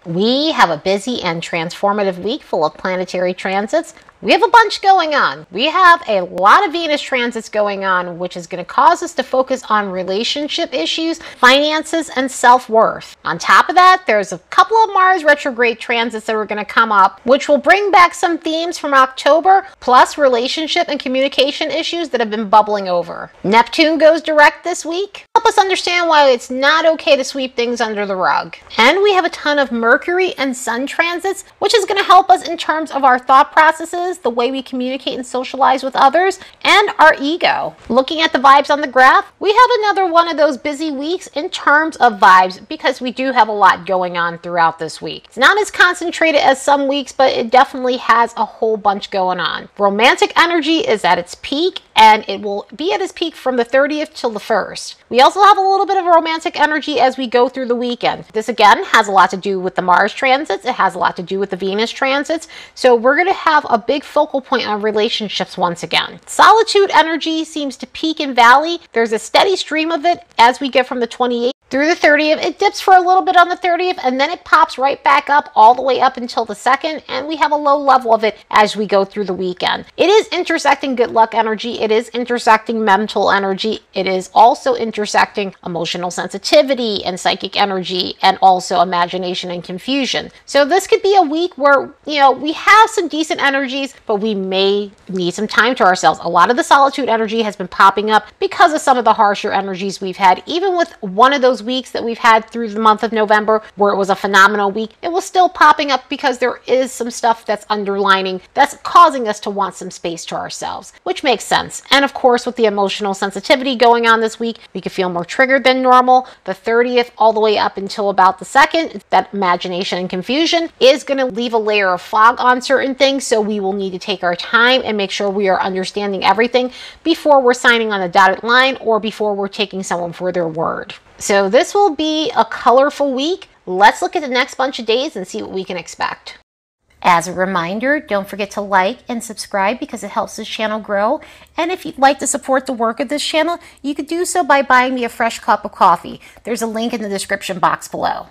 We have a busy and transformative week full of planetary transits. We have a bunch going on. We have a lot of Venus transits going on, which is going to cause us to focus on relationship issues, finances, and self-worth. On top of that, there's a couple of Mars retrograde transits that are going to come up, which will bring back some themes from October, plus relationship and communication issues that have been bubbling over. Neptune goes direct this week. Help us understand why it's not okay to sweep things under the rug. And we have a ton of Mercury and Sun transits, which is going to help us in terms of our thought processes, the way we communicate and socialize with others, and our ego. Looking at the vibes on the graph, we have another one of those busy weeks in terms of vibes because we do have a lot going on throughout this week. It's not as concentrated as some weeks, but it definitely has a whole bunch going on. Romantic energy is at its peak, and it will be at its peak from the 30th till the 1st. We also have a little bit of romantic energy as we go through the weekend. This again has a lot to do with the Mars transits. It has a lot to do with the Venus transits. So we're going to have a big focal point on relationships once again. Solitude energy seems to peak and valley. There's a steady stream of it as we get from the 28th through the 30th. It dips for a little bit on the 30th and then it pops right back up all the way up until the 2nd, and we have a low level of it as we go through the weekend. It is intersecting good luck energy. It is intersecting mental energy. It is also intersecting emotional sensitivity and psychic energy, and also imagination and confusion. So this could be a week where, we have some decent energies, but we may need some time to ourselves. A lot of the solitude energy has been popping up because of some of the harsher energies we've had. Even with one of those weeks that we've had through the month of November where it was a phenomenal week, it was still popping up because there is some stuff that's underlining that's causing us to want some space to ourselves, which makes sense. And of course, with the emotional sensitivity going on this week, we could feel more triggered than normal. The 30th all the way up until about the 2nd, that imagination and confusion is going to leave a layer of fog on certain things, so we will need to take our time and make sure we are understanding everything before we're signing on the dotted line or before we're taking someone for their word. So this will be a colorful week. Let's look at the next bunch of days and see what we can expect. As a reminder, don't forget to like and subscribe because it helps this channel grow. And if you'd like to support the work of this channel, you could do so by buying me a fresh cup of coffee. There's a link in the description box below.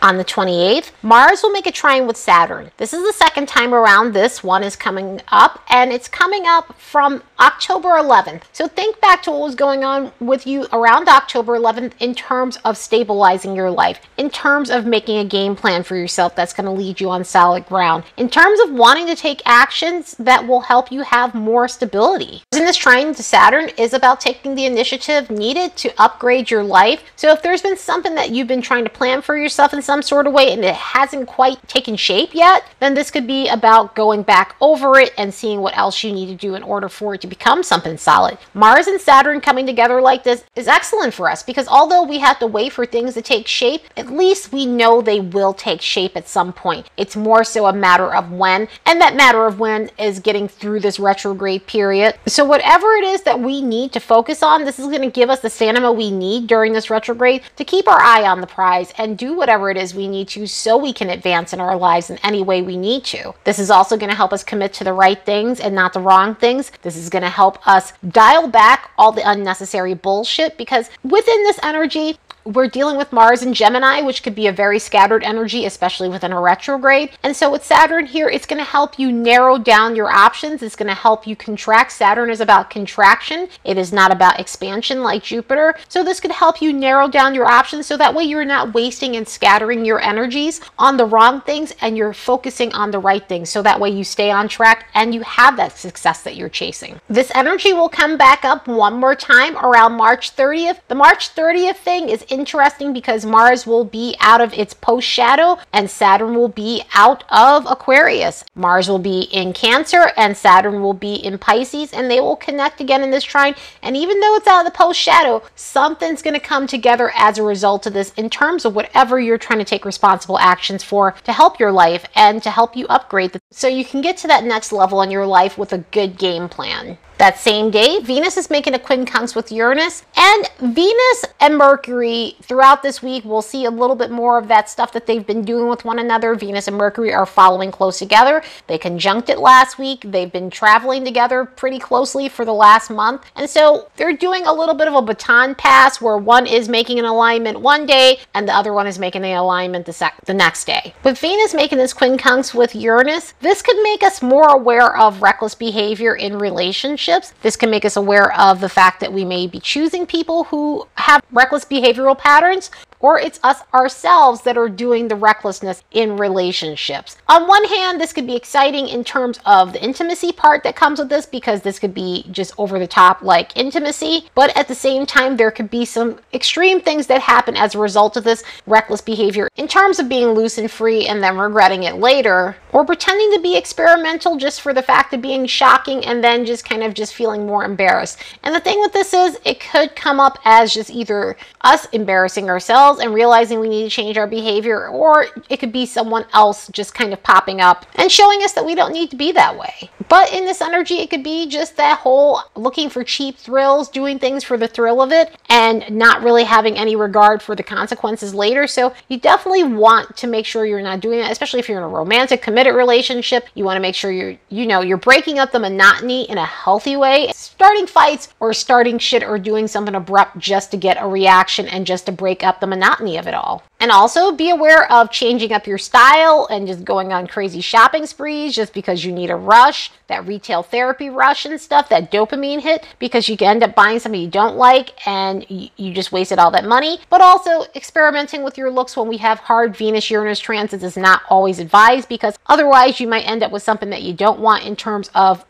On the 28th, Mars will make a trine with Saturn. This is the second time around this one is coming up, and it's coming up from October 11th. So think back to what was going on with you around October 11th in terms of stabilizing your life, in terms of making a game plan for yourself that's going to lead you on solid ground, in terms of wanting to take actions that will help you have more stability. In this trine to Saturn is about taking the initiative needed to upgrade your life. So if there's been something that you've been trying to plan for yourself in some sort of way and it hasn't quite taken shape yet, then this could be about going back over it and seeing what else you need to do in order for it to become something solid. Mars and Saturn coming together like this is excellent for us because although we have to wait for things to take shape, at least we know they will take shape at some point. It's more so a matter of when, and that matter of when is getting through this retrograde period. So whatever it is that we need to focus on, this is going to give us the stamina we need during this retrograde to keep our eye on the prize and do whatever it is we need to so we can advance in our lives in any way we need to. This is also going to help us commit to the right things and not the wrong things. This is going to help us dial back all the unnecessary bullshit because within this energy, we're dealing with Mars in Gemini, which could be a very scattered energy, especially within a retrograde. And so with Saturn here, it's going to help you narrow down your options. It's going to help you contract. Saturn is about contraction. It is not about expansion like Jupiter. So this could help you narrow down your options so that way you're not wasting and scattering your energies on the wrong things and you're focusing on the right things. So that way you stay on track and you have that success that you're chasing. This energy will come back up one more time around March 30th. The March 30th thing is interesting because Mars will be out of its post shadow and Saturn will be out of Aquarius. Mars will be in Cancer and Saturn will be in Pisces, and they will connect again in this trine. And even though it's out of the post shadow, something's going to come together as a result of this in terms of whatever you're trying to take responsible actions for to help your life and to help you upgrade so you can get to that next level in your life with a good game plan. That same day, Venus is making a quincunx with Uranus, and Venus and Mercury throughout this week, we'll see a little bit more of that stuff that they've been doing with one another. Venus and Mercury are following close together. They conjuncted last week. They've been traveling together pretty closely for the last month, and so they're doing a little bit of a baton pass where one is making an alignment one day and the other one is making the alignment the next day. With Venus making this quincunx with Uranus, this could make us more aware of reckless behavior in relationships. This can make us aware of the fact that we may be choosing people who have reckless behavioral patterns, or it's us ourselves that are doing the recklessness in relationships. On one hand, this could be exciting in terms of the intimacy part that comes with this, because this could be just over the top like intimacy, but at the same time, there could be some extreme things that happen as a result of this reckless behavior in terms of being loose and free and then regretting it later, or pretending to be experimental just for the fact of being shocking and then just kind of just feeling more embarrassed. And the thing with this is it could come up as just either us embarrassing ourselves and realizing we need to change our behavior, or it could be someone else just kind of popping up and showing us that we don't need to be that way. But in this energy, it could be just that whole looking for cheap thrills, doing things for the thrill of it, and not really having any regard for the consequences later. So you definitely want to make sure you're not doing that, especially if you're in a romantic, committed relationship. You want to make sure you're breaking up the monotony in a healthy way. Starting fights or starting shit or doing something abrupt just to get a reaction and just to break up the monotony of it all. And also be aware of changing up your style and just going on crazy shopping sprees just because you need a rush, that retail therapy rush and stuff, that dopamine hit, because you can end up buying something you don't like and you just wasted all that money. But also experimenting with your looks when we have hard Venus-Uranus transits is not always advised, because otherwise you might end up with something that you don't want in terms of,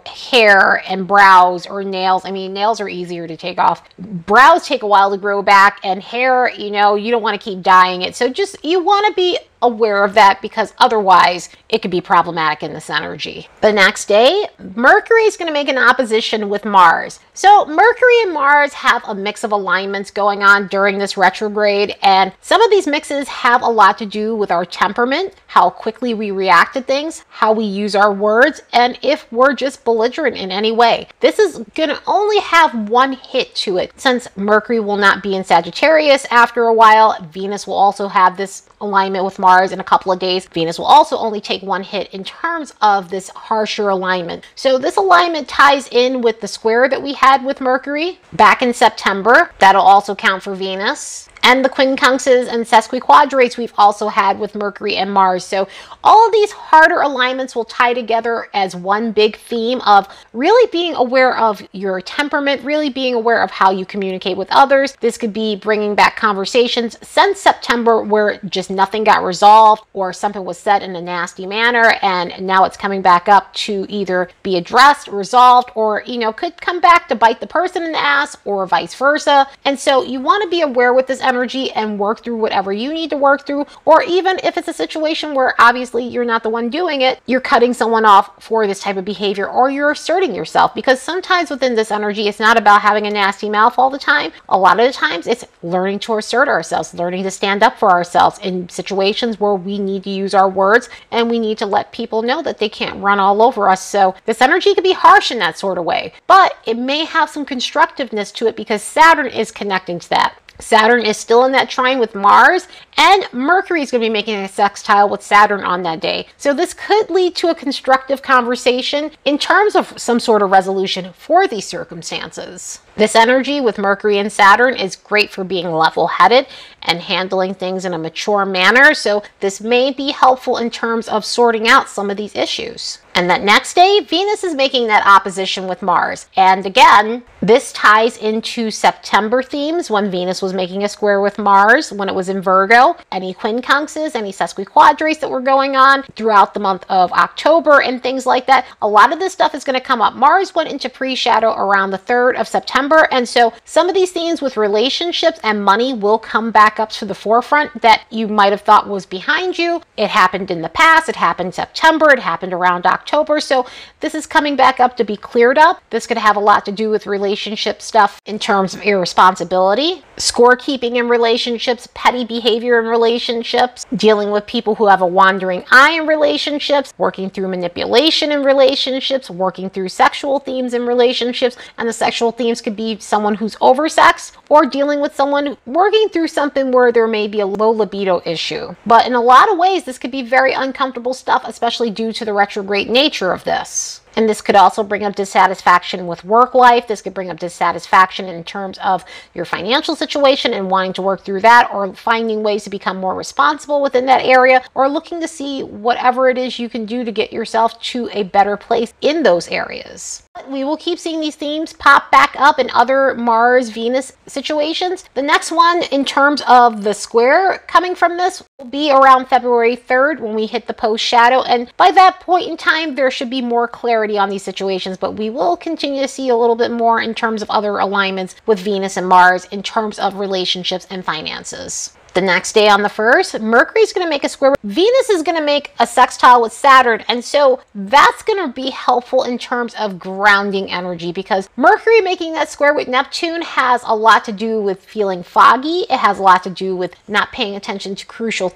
hair and brows or nails. I mean, nails are easier to take off. Brows take a while to grow back, and hair, you don't want to keep dyeing it. So just, you want to be aware of that, because otherwise it could be problematic in this energy. The next day, Mercury is going to make an opposition with Mars. So Mercury and Mars have a mix of alignments going on during this retrograde, and some of these mixes have a lot to do with our temperament, how quickly we react to things, how we use our words, and if we're just belligerent in any way. This is going to only have one hit to it. Since Mercury will not be in Sagittarius after a while, Venus will also have this alignment with Mars in a couple of days. Venus will also only take one hit in terms of this harsher alignment. So this alignment ties in with the square that we had with Mercury back in September. That'll also count for Venus. And the quincunxes and sesquiquadrates we've also had with Mercury and Mars. So all of these harder alignments will tie together as one big theme of really being aware of your temperament, really being aware of how you communicate with others. This could be bringing back conversations since September where just nothing got resolved, or something was said in a nasty manner, and now it's coming back up to either be addressed, resolved, or, could come back to bite the person in the ass, or vice versa. And so you want to be aware with this energy and work through whatever you need to work through, or even if it's a situation where obviously you're not the one doing it, you're cutting someone off for this type of behavior, or you're asserting yourself, because sometimes within this energy, it's not about having a nasty mouth all the time. A lot of the times it's learning to assert ourselves, learning to stand up for ourselves in situations where we need to use our words and we need to let people know that they can't run all over us. So this energy can be harsh in that sort of way, but it may have some constructiveness to it because Saturn is connecting to that. Saturn is still in that trine with Mars, and Mercury is going to be making a sextile with Saturn on that day. So this could lead to a constructive conversation in terms of some sort of resolution for these circumstances. This energy with Mercury and Saturn is great for being level-headed and handling things in a mature manner. So this may be helpful in terms of sorting out some of these issues. And that next day, Venus is making that opposition with Mars. And again, this ties into September themes when Venus was making a square with Mars when it was in Virgo. Any quincunxes, any sesquiquadrates that were going on throughout the month of October and things like that. A lot of this stuff is going to come up. Mars went into pre-shadow around the 3rd of September. September. And so some of these themes with relationships and money will come back up to the forefront that you might have thought was behind you. It happened in the past. It happened in September. It happened around October. So this is coming back up to be cleared up. This could have a lot to do with relationship stuff in terms of irresponsibility, scorekeeping in relationships, petty behavior in relationships, dealing with people who have a wandering eye in relationships, working through manipulation in relationships, working through sexual themes in relationships. And the sexual themes could be someone who's oversexed or dealing with someone working through something where there may be a low libido issue. But in a lot of ways, this could be very uncomfortable stuff, especially due to the retrograde nature of this. And this could also bring up dissatisfaction with work life. This could bring up dissatisfaction in terms of your financial situation and wanting to work through that, or finding ways to become more responsible within that area, or looking to see whatever it is you can do to get yourself to a better place in those areas. We will keep seeing these themes pop back up in other Mars-Venus situations. The next one in terms of the square coming from this will be around February 3rd when we hit the post shadow. And by that point in time, there should be more clarity on these situations, but we will continue to see a little bit more in terms of other alignments with Venus and Mars in terms of relationships and finances. The next day on the 1st, Mercury is going to make a square. Venus is going to make a sextile with Saturn. And so that's going to be helpful in terms of grounding energy, because Mercury making that square with Neptune has a lot to do with feeling foggy. It has a lot to do with not paying attention to crucial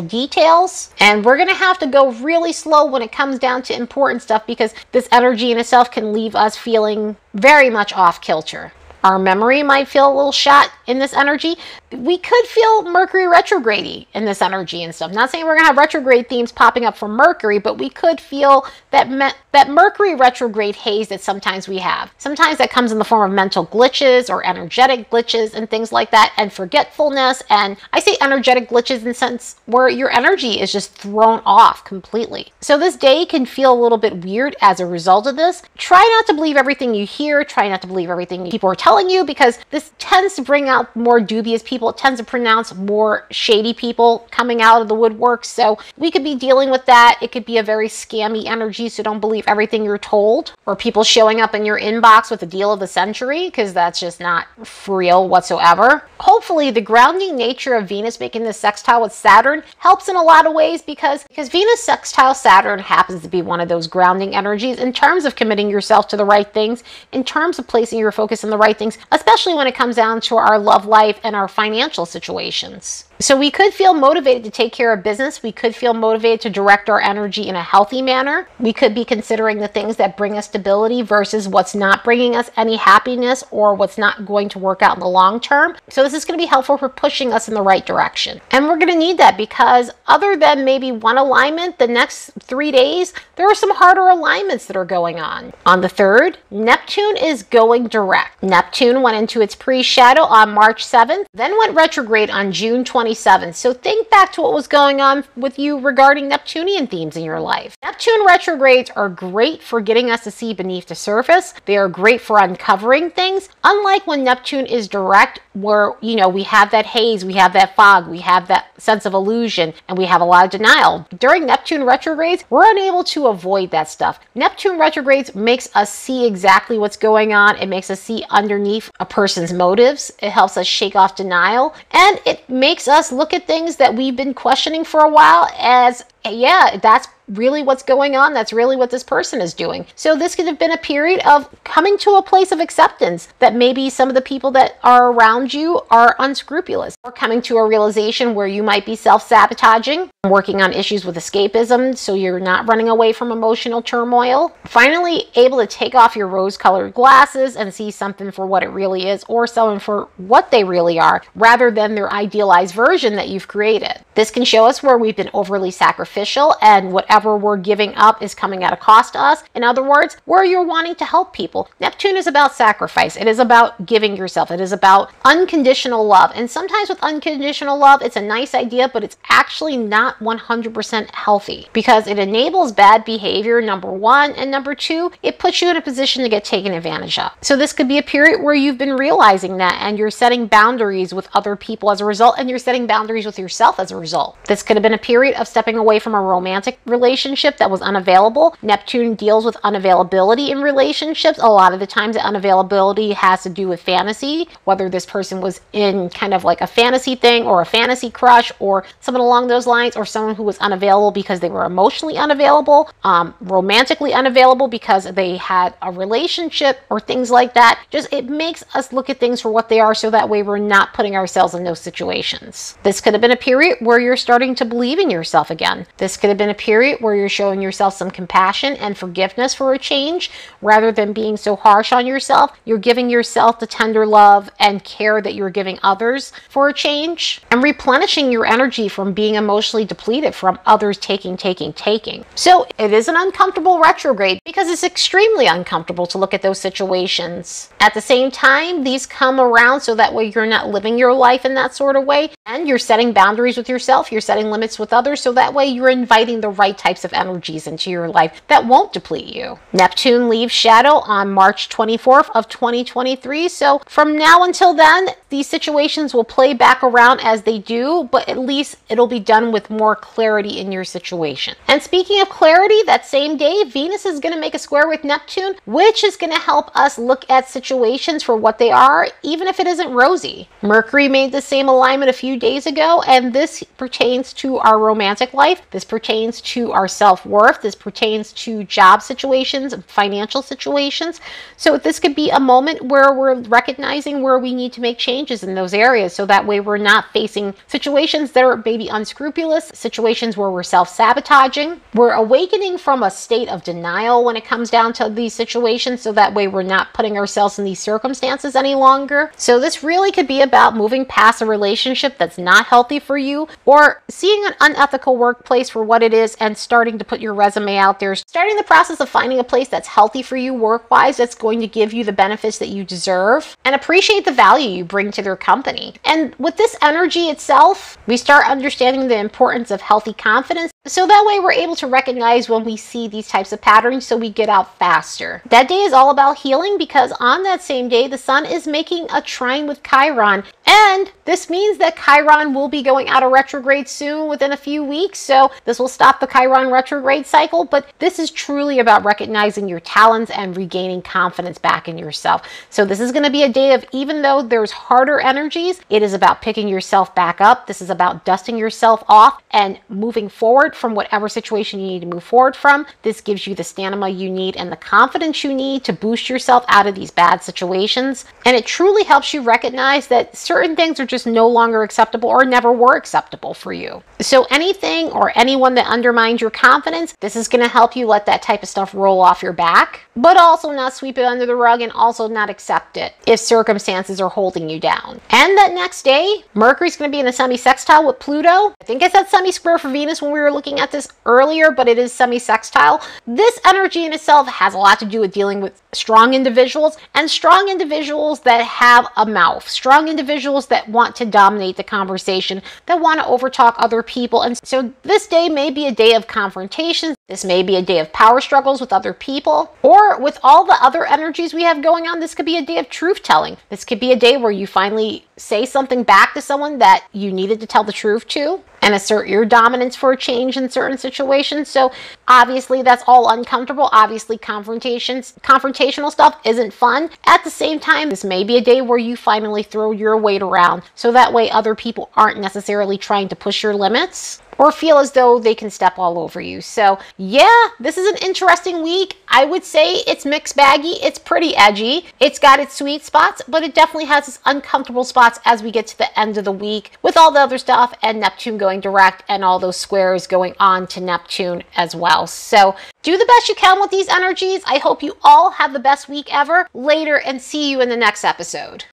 details. And we're going to have to go really slow when it comes down to important stuff, because this energy in itself can leave us feeling very much off kilter. Our memory might feel a little shot in this energy. We could feel Mercury retrograde in this energy and stuff. Not saying we're going to have retrograde themes popping up from Mercury, but we could feel that Mercury retrograde haze that sometimes we have. Sometimes that comes in the form of mental glitches or energetic glitches and things like that, and forgetfulness. And I say energetic glitches in the sense where your energy is just thrown off completely. So this day can feel a little bit weird as a result of this. Try not to believe everything you hear. Try not to believe everything people are telling you, because this tends to bring out more dubious people. It tends to pronounce more shady people coming out of the woodwork. So we could be dealing with that. It could be a very scammy energy, so don't believe everything you're told, or people showing up in your inbox with the deal of the century, because that's just not real whatsoever. Hopefully the grounding nature of Venus making this sextile with Saturn helps in a lot of ways, because Venus sextile Saturn happens to be one of those grounding energies in terms of committing yourself to the right things, in terms of placing your focus on the right things, especially when it comes down to our love life and our financial situations. So we could feel motivated to take care of business. We could feel motivated to direct our energy in a healthy manner. We could be considering the things that bring us stability versus what's not bringing us any happiness or what's not going to work out in the long term. So this is going to be helpful for pushing us in the right direction. And we're going to need that, because other than maybe one alignment, the next 3 days, there are some harder alignments that are going on. On the 3rd, Neptune is going direct. Neptune went into its pre-shadow on March 7th, then went retrograde on June 27th. So think back to what was going on with you regarding Neptunian themes in your life. Neptune retrogrades are great for getting us to see beneath the surface. They are great for uncovering things. Unlike when Neptune is direct, where, we have that haze, we have that fog, we have that sense of illusion, and we have a lot of denial. During Neptune retrogrades, we're unable to avoid that stuff. Neptune retrogrades makes us see exactly what's going on. It makes us see underneath a person's motives. It helps us shake off denial, and it makes us look at things that we've been questioning for a while as, yeah, that's really what's going on. That's really what this person is doing. So this could have been a period of coming to a place of acceptance that maybe some of the people that are around you are unscrupulous, or coming to a realization where you might be self-sabotaging, working on issues with escapism so you're not running away from emotional turmoil. Finally able to take off your rose-colored glasses and see something for what it really is, or someone for what they really are, rather than their idealized version that you've created. This can show us where we've been overly sacrificial and whatever we're giving up is coming at a cost to us. In other words, where you're wanting to help people. Neptune is about sacrifice. It is about giving yourself. It is about unconditional love. And sometimes with unconditional love, it's a nice idea, but it's actually not 100% healthy, because it enables bad behavior, number one, and number two, it puts you in a position to get taken advantage of. So this could be a period where you've been realizing that, and you're setting boundaries with other people as a result, and you're setting boundaries with yourself as a result. This could have been a period of stepping away from a romantic relationship relationship that was unavailable. Neptune deals with unavailability in relationships. A lot of the times the unavailability has to do with fantasy, whether this person was in kind of like a fantasy thing or a fantasy crush or something along those lines, or someone who was unavailable because they were emotionally unavailable, romantically unavailable because they had a relationship or things like that. Just, it makes us look at things for what they are, so that way we're not putting ourselves in those situations. This could have been a period where you're starting to believe in yourself again. This could have been a period where you're showing yourself some compassion and forgiveness for a change. Rather than being so harsh on yourself, you're giving yourself the tender love and care that you're giving others for a change, and replenishing your energy from being emotionally depleted from others taking. So it is an uncomfortable retrograde because it's extremely uncomfortable to look at those situations. At the same time, these come around so that way you're not living your life in that sort of way, and you're setting boundaries with yourself, you're setting limits with others, so that way you're inviting the right types of energies into your life that won't deplete you. Neptune leaves shadow on March 24th of 2023, so from now until then, these situations will play back around as they do, but at least it'll be done with more clarity in your situation. And speaking of clarity, that same day, Venus is going to make a square with Neptune, which is going to help us look at situations for what they are, even if it isn't rosy. Mercury made the same alignment a few days ago, and this pertains to our romantic life. This pertains to our self-worth. This pertains to job situations, financial situations. So this could be a moment where we're recognizing where we need to make changes in those areas, so that way we're not facing situations that are maybe unscrupulous, situations where we're self-sabotaging. We're awakening from a state of denial when it comes down to these situations, so that way we're not putting ourselves in these circumstances any longer. So this really could be about moving past a relationship that's not healthy for you, or seeing an unethical workplace for what it is and starting to put your resume out there, starting the process of finding a place that's healthy for you work-wise, that's going to give you the benefits that you deserve, and appreciate the value you bring to their company. And with this energy itself, we start understanding the importance of healthy confidence, so that way we're able to recognize when we see these types of patterns, so we get out faster. That day is all about healing, because on that same day, the sun is making a trine with Chiron, and this means that Chiron will be going out of retrograde soon, within a few weeks, so this will stop the Chiron retrograde cycle. But this is truly about recognizing your talents and regaining confidence back in yourself. So this is going to be a day of, even though there's harder energies, it is about picking yourself back up. This is about dusting yourself off and moving forward from whatever situation you need to move forward from. This gives you the stamina you need and the confidence you need to boost yourself out of these bad situations. And it truly helps you recognize that certain things are just no longer acceptable, or never were acceptable for you. So anything or anyone that undermines your confidence, this is going to help you let that type of stuff roll off your back, but also not sweep it under the rug, and also not accept it if circumstances are holding you down. And that next day, Mercury's going to be in a semi-sextile with Pluto. I think I said semi-square for Venus when we were looking at this earlier, but it is semi-sextile. This energy in itself has a lot to do with dealing with strong individuals, and strong individuals that have a mouth, strong individuals that want to dominate the conversation, that want to overtalk other people. And so this day may be a day of confrontations. This may be a day of power struggles with other people, or with all the other energies we have going on, this could be a day of truth telling. This could be a day where you finally say something back to someone that you needed to tell the truth to, and assert your dominance for a change in certain situations. So obviously that's all uncomfortable. Obviously confrontational stuff isn't fun. At the same time, this may be a day where you finally throw your weight around, so that way other people aren't necessarily trying to push your limits or feel as though they can step all over you. So yeah, this is an interesting week. I would say it's mixed baggy. It's pretty edgy. It's got its sweet spots, but it definitely has its uncomfortable spots as we get to the end of the week, with all the other stuff and Neptune going direct and all those squares going on to Neptune as well. So do the best you can with these energies. I hope you all have the best week ever. Later, and see you in the next episode.